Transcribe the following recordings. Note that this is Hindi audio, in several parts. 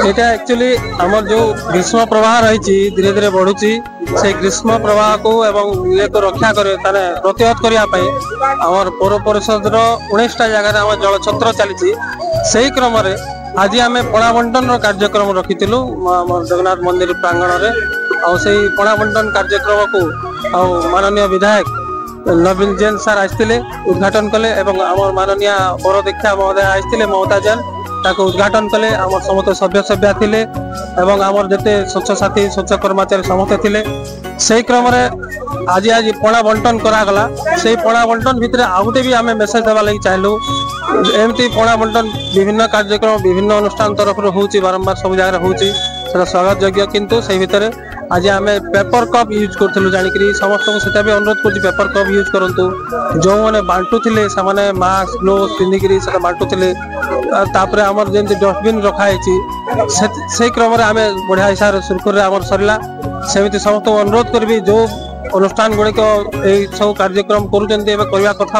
এটা एक्चुअली हमर जो ग्रीष्म प्रवाह रही धीरे धीरे बढ़ुची से ग्रीष्म प्रवाह को एवं ये को रक्षा करे ताने प्रतिहत करिया पई हमर पौर परिषद रो 19टा जगह हम जल छत्र चली सही क्रम रे आज आम पणा बंटन कार्यक्रम रखिलु जगन्नाथ मंदिर प्रांगण रे आ से पणा बंटन कार्यक्रम को माननीय विधायक नवीन जैन सर आसते उद्घाटन कले एवं आम माननीय बर दीक्षा महोदय आसते ममता जैन ताको उद्घाटन कले आम समस्त सभ्य सभ्या थिले एवं आमर जते स्वच्छ साथी स्वच्छ कर्मचारी समस्त थिले से क्रम रे आज आज पणा बंटन करागला से पणा बंटन भितर आउटे भी आम मेसेज देवा लगी चाहलु एमती पणा बंटन विभिन्न कार्यक्रम विभिन्न अनुष्ठान तरफ होची बारंबार सब जगह होची सेटा स्वागत योग्य किंतु से भितर आज आम पेपर कप यूज करूँ जानिक समस्त को सेटा भी अनुरोध कर पेपर कप यूज करूँ जो मैंने बांटुले से मास्क ग्लोव्स पिंधिकी से बांटुले तापर आमर जमी डस्टबिन रखाई से क्रम आम बढ़िया हिसाब से सुरखुर आम सरला सेमती समस्त अनुरोध करी जो अनुष्ठान गुड़िक सब कार्यक्रम करवा कथा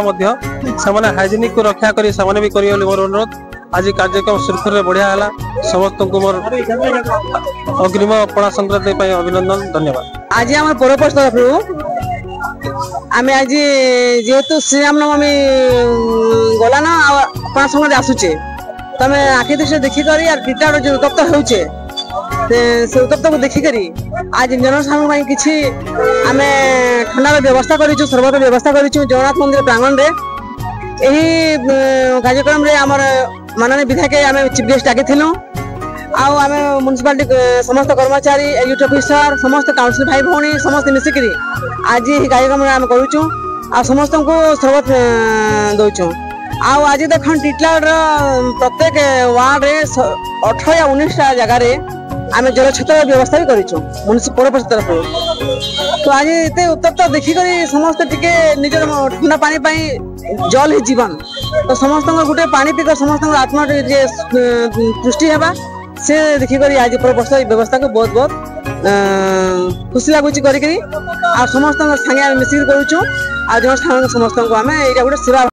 से हाइजेनिक को रक्षा कर भी करें मोर अनुरोध आज कार्यक्रम सुरखुर बढ़िया है समस्त को मोर अग्रिम पणा संक्रांति अभिनंदन धन्यवाद। आज आम पौरपक्ष तरफ आम आज जेहेतु श्रीराम नवमी गला ना पणा संक्रांति आसुचे तमें आखि दृष्टि देखिक टीटार जो उत्तप्त होचे से उत्तप्त को देखिक आज जनसाधारण किसी आम ठंडार व्यवस्था करूँ सर्वत व्यवस्था करूँ जगन्नाथ मंदिर प्रांगण रे यही कार्यक्रम रे आमर माननीय विधायक आम चीफ गेस्ट डाकी आम म्युनिसिपालिटी समस्त कर्मचारी एग्जीक्यूटिव ऑफिसर समस्त काउंसिल भाई भौणी समस्त मिसिक आज ये कार्यक्रम आम करूँ आ समस्त को सर्वत दौचु आज देख टीटलागढ़ प्रत्येक वार्ड रे 18 या 19टा जगार आम जल छत्र व्यवस्था भी करूँ पौर परिषद तरफ तो आज ये उत्तप्त देखिक समस्त टिके निजर ठंडा पानी जल ही जीवन तो समस्त गोटे पानी पीक समस्त आत्मा पुष्टि है से देखिक आज पौर परिषद व्यवस्था को बहुत बहुत खुशी लगुच कर समस्त संगे मिसिक करूँ आ जन समस्त को आम यहाँ गोटे सेवा